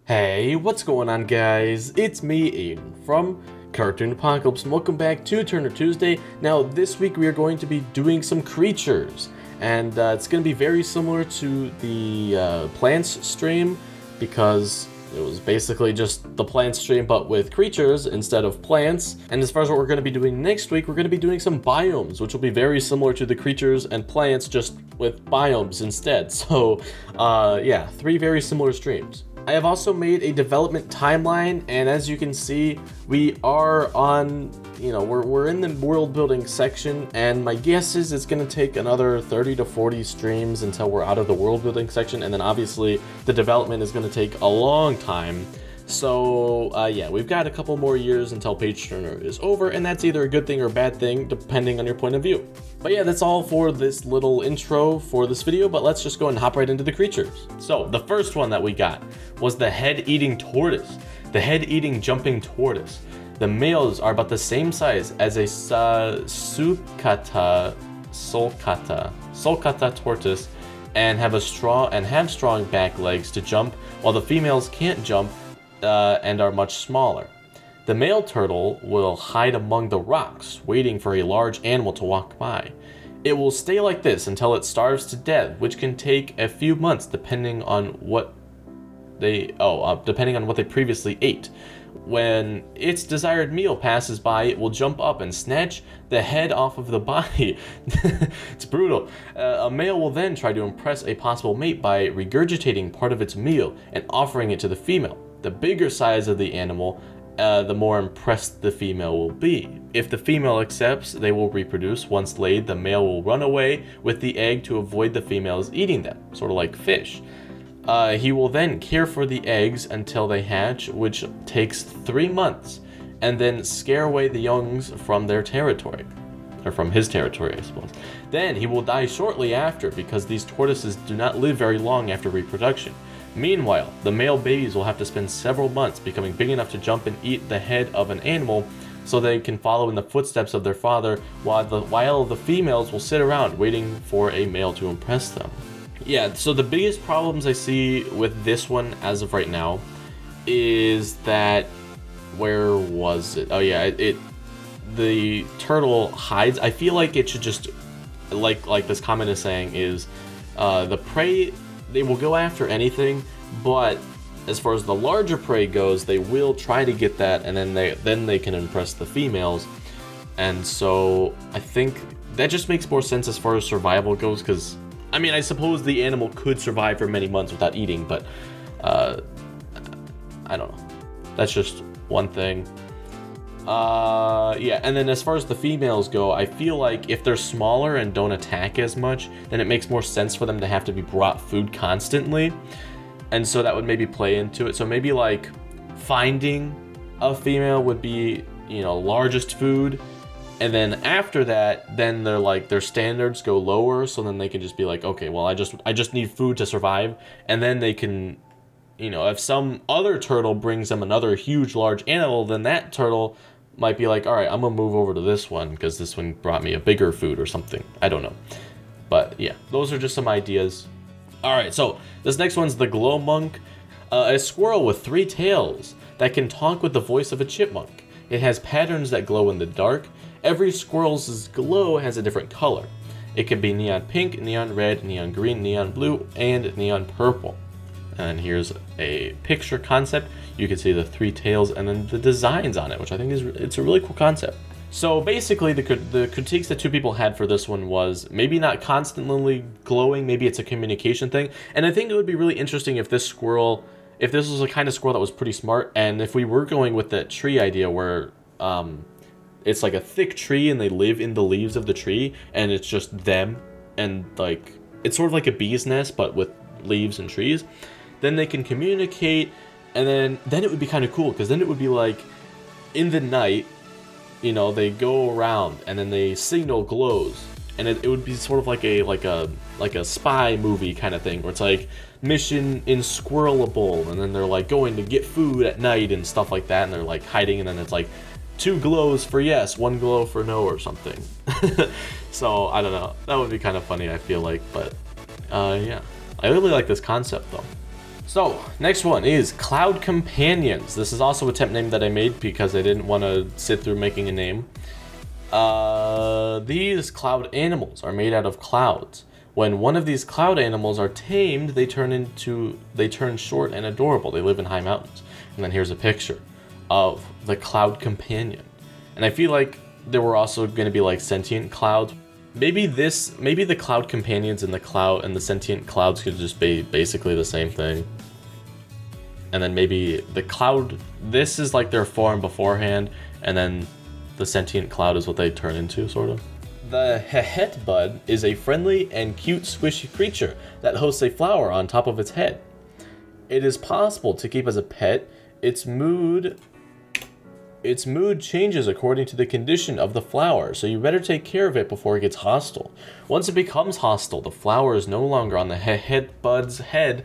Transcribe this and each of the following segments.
Hey, what's going on, guys? It's me, Aiden, from Cartoon Apocalypse, and welcome back to Turner Tuesday. Now, this week we are going to be doing some creatures, and it's going to be very similar to the plants stream, because it was basically just the plants stream, but with creatures instead of plants. And as far as what we're going to be doing next week, we're going to be doing some biomes, which will be very similar to the creatures and plants, just with biomes instead. So, yeah, 3 very similar streams. I have also made a development timeline, and as you can see, we are on, we're in the world building section, and my guess is it's going to take another 30 to 40 streams until we're out of the world building section, and then obviously the development is going to take a long time. So, yeah, we've got a couple more years until Page Turner is over, and that's either a good thing or a bad thing, depending on your point of view. But yeah, that's all for this little intro for this video, but let's just go and hop right into the creatures. So, the first one that we got was the head-eating tortoise, the head-eating jumping tortoise. The males are about the same size as a sulcata tortoise, and have strong back legs to jump, while the females can't jump and are much smaller. The male turtle will hide among the rocks, waiting for a large animal to walk by. It will stay like this until it starves to death, which can take a few months depending on what they previously ate. When its desired meal passes by, it will jump up and snatch the head off of the body. It's brutal. A male will then try to impress a possible mate by regurgitating part of its meal and offering it to the female. The bigger size of the animal, the more impressed the female will be. If the female accepts, they will reproduce. Once laid, the male will run away with the egg to avoid the females eating them, sort of like fish. He will then care for the eggs until they hatch, which takes 3 months, and then scare away the youngs from their territory. Or from his territory, I suppose. Then he will die shortly after, because these tortoises do not live very long after reproduction. Meanwhile, the male babies will have to spend several months becoming big enough to jump and eat the head of an animal, so they can follow in the footsteps of their father, while the females will sit around waiting for a male to impress them. Yeah, so the biggest problems I see with this one as of right now is that, where was it? Oh yeah, the turtle hides. I feel like it should just, like this comment is saying, is the prey, they will go after anything, but as far as the larger prey goes, they will try to get that, and then they can impress the females. And so I think that just makes more sense as far as survival goes, because I mean, I suppose the animal could survive for many months without eating, but I don't know. That's just one thing. Yeah, and then as far as the females go, I feel like if they're smaller and don't attack as much, then it makes more sense for them to have to be brought food constantly. And so that would maybe play into it. So maybe like finding a female would be, largest food. And then after that, then they're like, their standards go lower, so then they can just be like, okay, well, I just need food to survive. And then they can, if some other turtle brings them another huge, large animal, then that turtle might be like, all right, I'm gonna move over to this one because this one brought me a bigger food or something. I don't know. But yeah, those are just some ideas. All right, so this next one's the Glowmonk, a squirrel with 3 tails that can talk with the voice of a chipmunk. It has patterns that glow in the dark. Every squirrel's glow has a different color. It can be neon pink, neon red, neon green, neon blue, and neon purple. And here's a picture concept. You can see the 3 tails and then the designs on it, which I think it's a really cool concept. So basically, the critiques that 2 people had for this one was maybe not constantly glowing, maybe it's a communication thing. And I think it would be really interesting if this was a kind of squirrel that was pretty smart, and if we were going with that tree idea where it's like a thick tree and they live in the leaves of the tree and it's just them, and like it's sort of like a bee's nest but with leaves and trees, then they can communicate. And then it would be kind of cool, because then it would be like in the night, they go around and then they signal glows, and it would be sort of like a spy movie kind of thing, where it's like mission in Squirrelable, and then they're like going to get food at night and stuff like that, and they're like hiding, and then it's like 2 glows for yes, 1 glow for no or something. So I don't know, that would be kind of funny, I feel like. But yeah, I really like this concept though. So, next one is Cloud Companions. This is also a temp name that I made because I didn't want to sit through making a name. These cloud animals are made out of clouds. When one of these cloud animals are tamed, they turn short and adorable. They live in high mountains. And then here's a picture of the Cloud Companion. And I feel like there were also going to be like sentient clouds. Maybe the Cloud Companions and the sentient clouds could just be basically the same thing. And then maybe the cloud, this is like their form beforehand, and then the sentient cloud is what they turn into, sort of. The Hehet bud is a friendly and cute squishy creature that hosts a flower on top of its head. It is possible to keep as a pet. Its mood changes according to the condition of the flower, so you better take care of it before it gets hostile. Once it becomes hostile, the flower is no longer on the Hehet bud's head.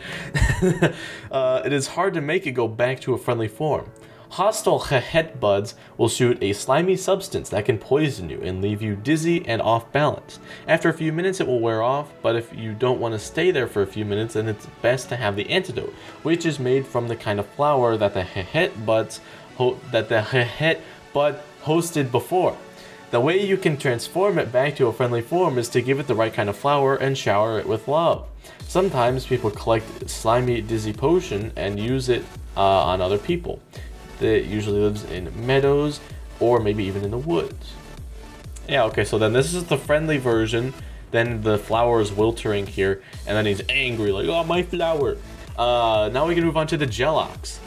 It is hard to make it go back to a friendly form. Hostile Hehet buds will shoot a slimy substance that can poison you and leave you dizzy and off balance. After a few minutes it will wear off, but if you don't want to stay there for a few minutes, then it's best to have the antidote, which is made from the kind of flower that the Hehet bud hosted before. The way you can transform it back to a friendly form is to give it the right kind of flower and shower it with love. Sometimes people collect slimy dizzy potion and use it on other people. It usually lives in meadows or maybe even in the woods. Yeah, okay, so then this is the friendly version. Then the flower is wiltering here, and then he's angry, like, oh, my flower. Now we can move on to the Gelox.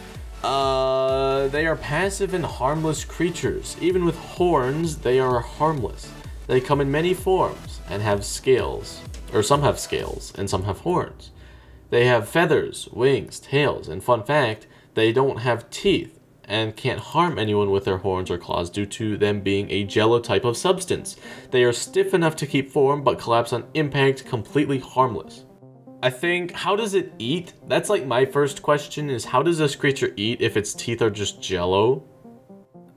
They are passive and harmless creatures. Even with horns, they are harmless. They come in many forms and have scales, or some have scales and some have horns. They have feathers, wings, tails, and fun fact, they don't have teeth and can't harm anyone with their horns or claws due to them being a jello type of substance. They are stiff enough to keep form but collapse on impact, completely harmless. I think, how does it eat? That's like my first question, is how does this creature eat if its teeth are just jello?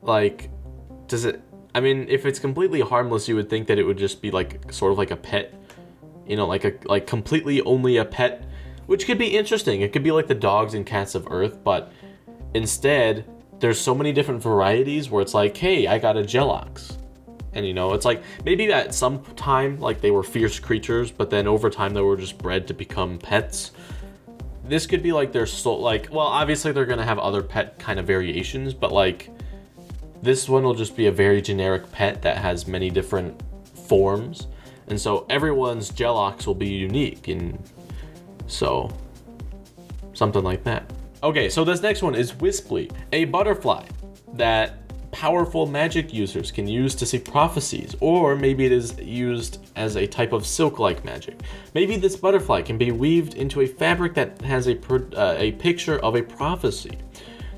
Like, does it, I mean, if it's completely harmless, you would think that it would just be like, sort of like a pet, you know, like completely only a pet, which could be interesting. It could be like the dogs and cats of Earth, but instead, there's so many different varieties where it's like, hey, I got a Gelox. And you know, it's like, maybe at some time, like they were fierce creatures, but then over time they were just bred to become pets. This could be like their soul, like, well, obviously they're gonna have other pet kind of variations, but like, this one will just be a very generic pet that has many different forms. And so everyone's Gelox will be unique, and so, something like that. Okay, so this next one is Wisply, a butterfly that powerful magic users can use to see prophecies, or maybe it is used as a type of silk-like magic. Maybe this butterfly can be weaved into a fabric that has a picture of a prophecy.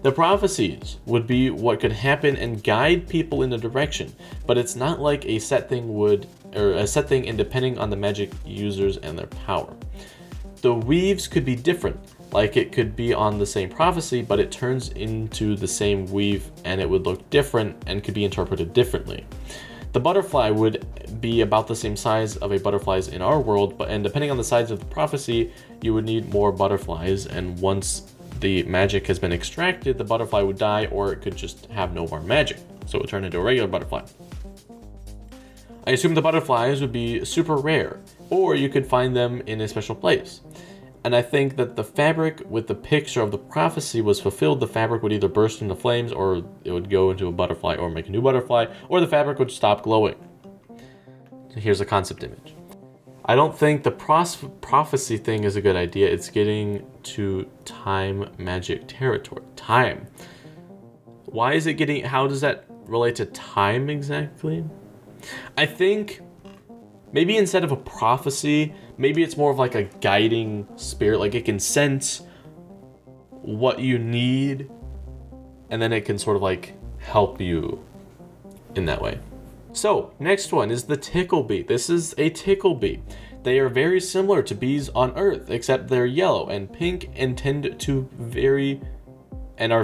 The prophecies would be what could happen and guide people in a direction, but it's not like a set thing would, or a set thing, and depending on the magic users and their power. The weaves could be different. Like it could be on the same prophecy, but it turns into the same weave and it would look different and could be interpreted differently. The butterfly would be about the same size of a butterflies in our world, and depending on the size of the prophecy, you would need more butterflies, and once the magic has been extracted, the butterfly would die, or it could just have no more magic, so it would turn into a regular butterfly. I assume the butterflies would be super rare, or you could find them in a special place. And I think that the fabric with the picture of the prophecy was fulfilled. The fabric would either burst into flames, or it would go into a butterfly or make a new butterfly, or the fabric would stop glowing. Here's a concept image. I don't think the prophecy thing is a good idea. It's getting to time magic territory. Time. Why is it getting, how does that relate to time exactly? I think maybe instead of a prophecy, maybe it's more of like a guiding spirit, like it can sense what you need, and then it can sort of like help you in that way. So, next one is the Ticklebee. This is a Ticklebee. They are very similar to bees on Earth, except they're yellow and pink and tend to are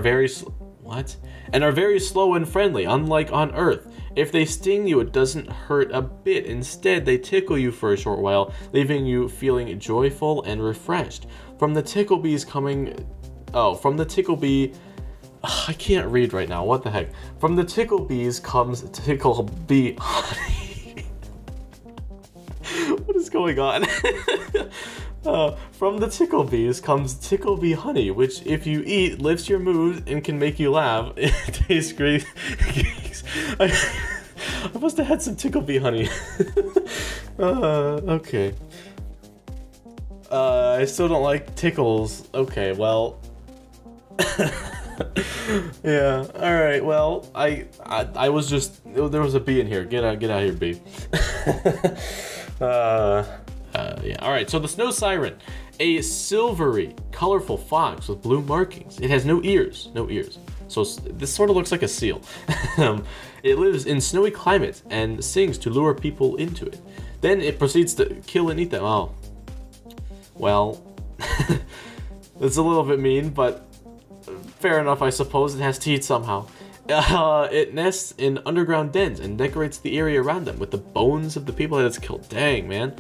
very slow and friendly, unlike on Earth. If they sting you, it doesn't hurt a bit. Instead, they tickle you for a short while, leaving you feeling joyful and refreshed. From the tickle bees coming... Oh, from the tickle bee... I can't read right now, what the heck. From the tickle bees comes tickle bee honey. What is going on? From the tickle bees comes tickle bee honey, which if you eat, lifts your mood and can make you laugh. It tastes great. I must have had some tickle bee honey. Okay. I still don't like tickles. Okay, well... Yeah, alright, well, I was just... There was a bee in here. Get out of here, bee. Yeah, alright, so the snow siren. A silvery, colorful fox with blue markings. It has no ears. So this sort of looks like a seal. It lives in snowy climates and sings to lure people into it. Then it proceeds to kill and eat them. Oh. Well, it's a little bit mean, but fair enough, I suppose. It has to eat somehow. It nests in underground dens and decorates the area around them with the bones of the people that it's killed. Dang, man.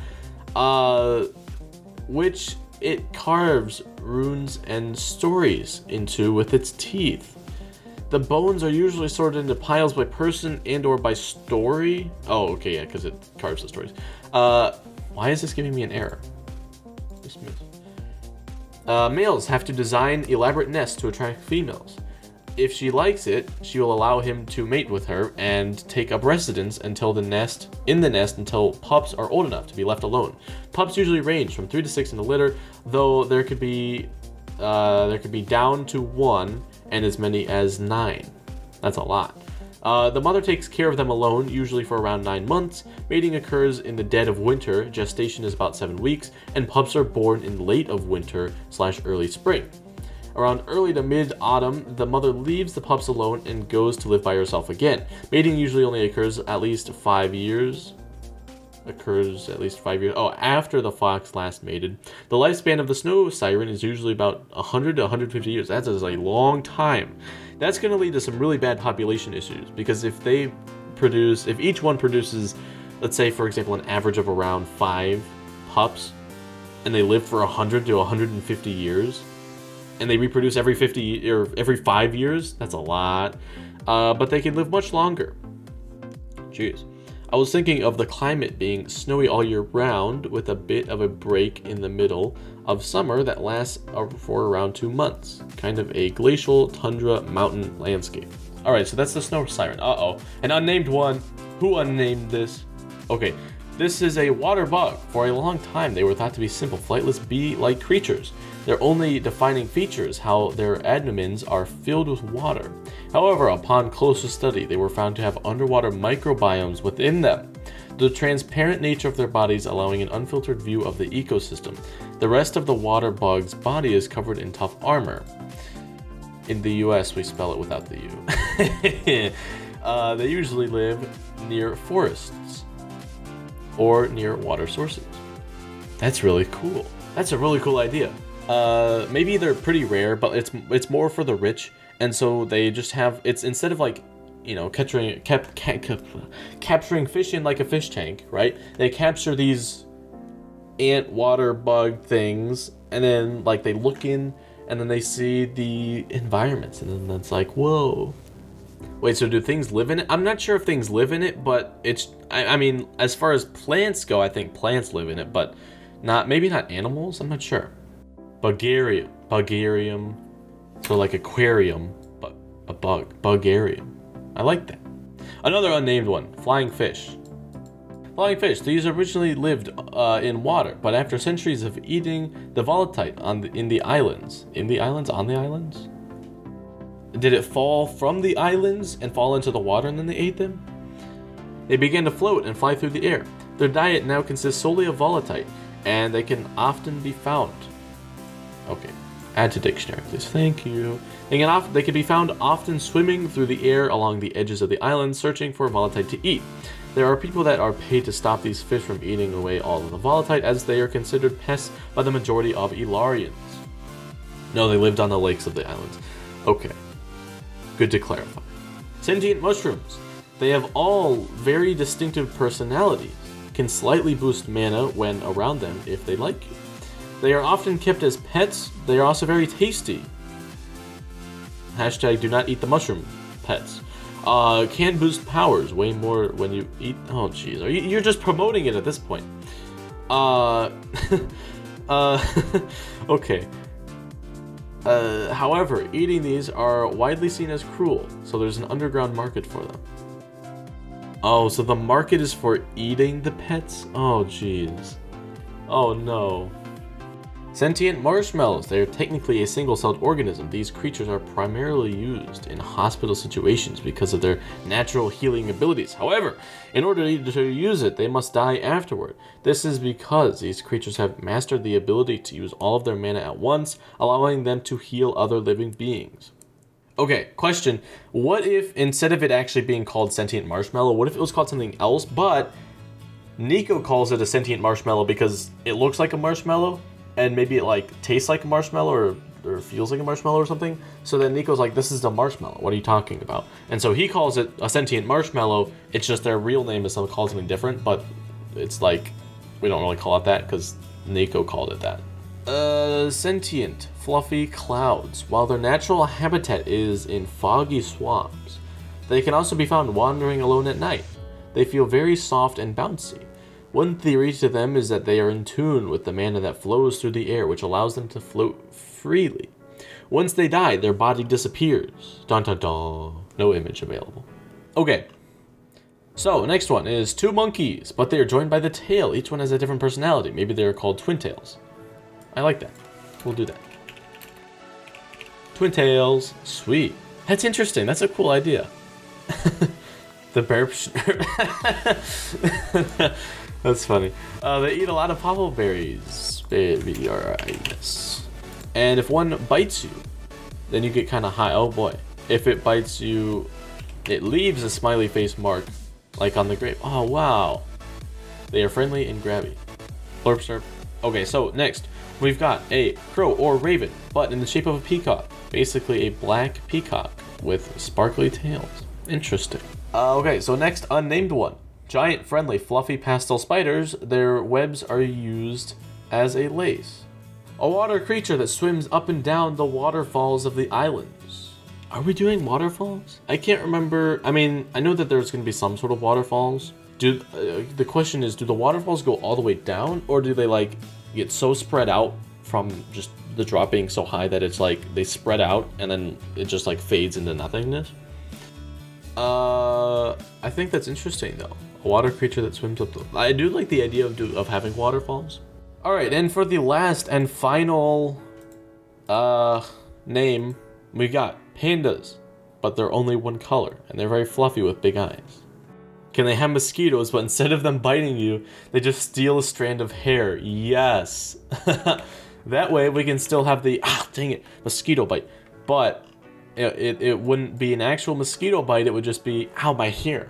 Which it carves runes and stories into with its teeth. The bones are usually sorted into piles by person and or by story. Oh, okay, yeah, because it carves the stories. Why is this giving me an error? Dismiss. Males have to design elaborate nests to attract females. If she likes it, she will allow him to mate with her and take up residence in the nest until pups are old enough to be left alone. Pups usually range from 3 to 6 in a litter, though there could be down to 1 and as many as 9. That's a lot. The mother takes care of them alone, usually for around 9 months. Mating occurs in the dead of winter. Gestation is about 7 weeks, and pups are born in late of winter / early spring. Around early to mid-autumn, the mother leaves the pups alone and goes to live by herself again. Mating usually only occurs at least 5 years. After the fox last mated. The lifespan of the snow siren is usually about 100 to 150 years. That is a long time. That's going to lead to some really bad population issues, because if each one produces, let's say for example, an average of around 5 pups, and they live for 100 to 150 years, and they reproduce every 5 years, that's a lot. But they can live much longer. Jeez. I was thinking of the climate being snowy all year round with a bit of a break in the middle of summer that lasts for around 2 months. Kind of a glacial tundra mountain landscape. Alright, so that's the snow siren. Uh-oh. An unnamed one. Who unnamed this? Okay. This is a water bug. For a long time, they were thought to be simple, flightless bee-like creatures. Their only defining feature is how their abdomens are filled with water. However, upon closer study, they were found to have underwater microbiomes within them. The transparent nature of their bodies allowing an unfiltered view of the ecosystem. The rest of the water bug's body is covered in tough armor. In the US, we spell it without the U. They usually live near forests or near water sources. That's really cool. That's a really cool idea. Maybe they're pretty rare, but it's more for the rich, and so they just have, it's instead of like, you know, capturing fish in like a fish tank, right? They capture these ant water bug things, and then like they look in, and then they see the environments, and then it's like, whoa. Wait, so do things live in it? I'm not sure if things live in it, but it's, I mean, as far as plants go, I think plants live in it, but maybe not animals? I'm not sure. Bugarium. So like aquarium, but a bug. Bugarium. I like that. Another unnamed one. Flying fish. Flying fish. These originally lived in water, but after centuries of eating the volatile in the islands. On the islands? Did it fall from the islands and fall into the water and then they ate them? They began to float and fly through the air. Their diet now consists solely of volatile, and they can often be found. Okay, add to dictionary, please. Thank you. They can be found often swimming through the air along the edges of the island, searching for volatile to eat. There are people that are paid to stop these fish from eating away all of the volatile, as they are considered pests by the majority of Ilarians. No, they lived on the lakes of the islands. Okay. Good to clarify. Sentient mushrooms. They have all very distinctive personalities, can slightly boost mana when around them if they like you. They are often kept as pets. They are also very tasty. Hashtag do not eat the mushroom pets. Can boost powers way more when you eat. Oh jeez, you're just promoting it at this point. Okay. However, eating these are widely seen as cruel, so there's an underground market for them. Oh, so the market is for eating the pets? Oh jeez. Oh no. Sentient marshmallows. They are technically a single-celled organism. These creatures are primarily used in hospital situations because of their natural healing abilities. However, in order to use it, they must die afterward. This is because these creatures have mastered the ability to use all of their mana at once, allowing them to heal other living beings. Okay, question. What if, instead of it actually being called sentient marshmallow, what if it was called something else, but Nico calls it a sentient marshmallow because it looks like a marshmallow? And maybe it like tastes like a marshmallow or feels like a marshmallow or something. So then Nico's like, this is a marshmallow. What are you talking about? And so he calls it a sentient marshmallow. It's just their real name is called something different, but it's like, we don't really call it that because Nico called it that. Sentient, fluffy clouds. While their natural habitat is in foggy swamps, they can also be found wandering alone at night. They feel very soft and bouncy. One theory to them is that they are in tune with the mana that flows through the air, which allows them to float freely. Once they die, their body disappears. Dun dun dun. No image available. Okay. So, next one is two monkeys, but they are joined by the tail. Each one has a different personality. Maybe they are called twin tails. I like that. We'll do that. Twin tails. Sweet. That's interesting. That's a cool idea. The bear... That's funny. They eat a lot of popple berries. Baby, alright, yes. And if one bites you, then you get kind of high. Oh boy. If it bites you, it leaves a smiley face mark, like on the grape. Oh wow. They are friendly and grabby. Blurp slurp. Okay, so next, we've got a crow or raven, but in the shape of a peacock. Basically a black peacock with sparkly tails. Interesting. Okay, so next, unnamed one. Giant, friendly, fluffy pastel spiders. Their webs are used as a lace. A water creature that swims up and down the waterfalls of the islands. Are we doing waterfalls? I can't remember. I mean, I know that there's going to be some sort of waterfalls. The question is, do the waterfalls go all the way down, or do they like get so spread out from just the drop being so high that it's like they spread out and then it just like fades into nothingness? I think that's interesting though. A water creature that swims up the... I do like the idea of having waterfalls. Alright, and for the last and final name, we got pandas. But they're only one color, and they're very fluffy with big eyes. Can they have mosquitoes, but instead of them biting you, they just steal a strand of hair? Yes! That way we can still have the, dang it, mosquito bite. But it wouldn't be an actual mosquito bite, it would just be, ow, my hair.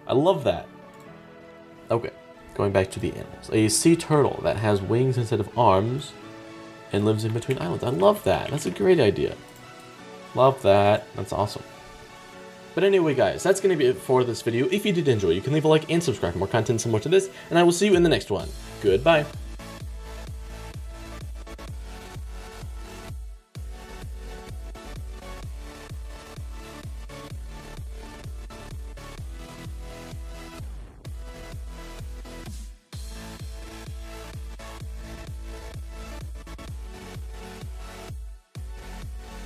I love that. Okay, going back to the animals. A sea turtle that has wings instead of arms and lives in between islands. I love that. That's a great idea. Love that. That's awesome. But anyway, guys, that's going to be it for this video. If you did enjoy, you can leave a like and subscribe for more content similar to this, and I will see you in the next one. Goodbye.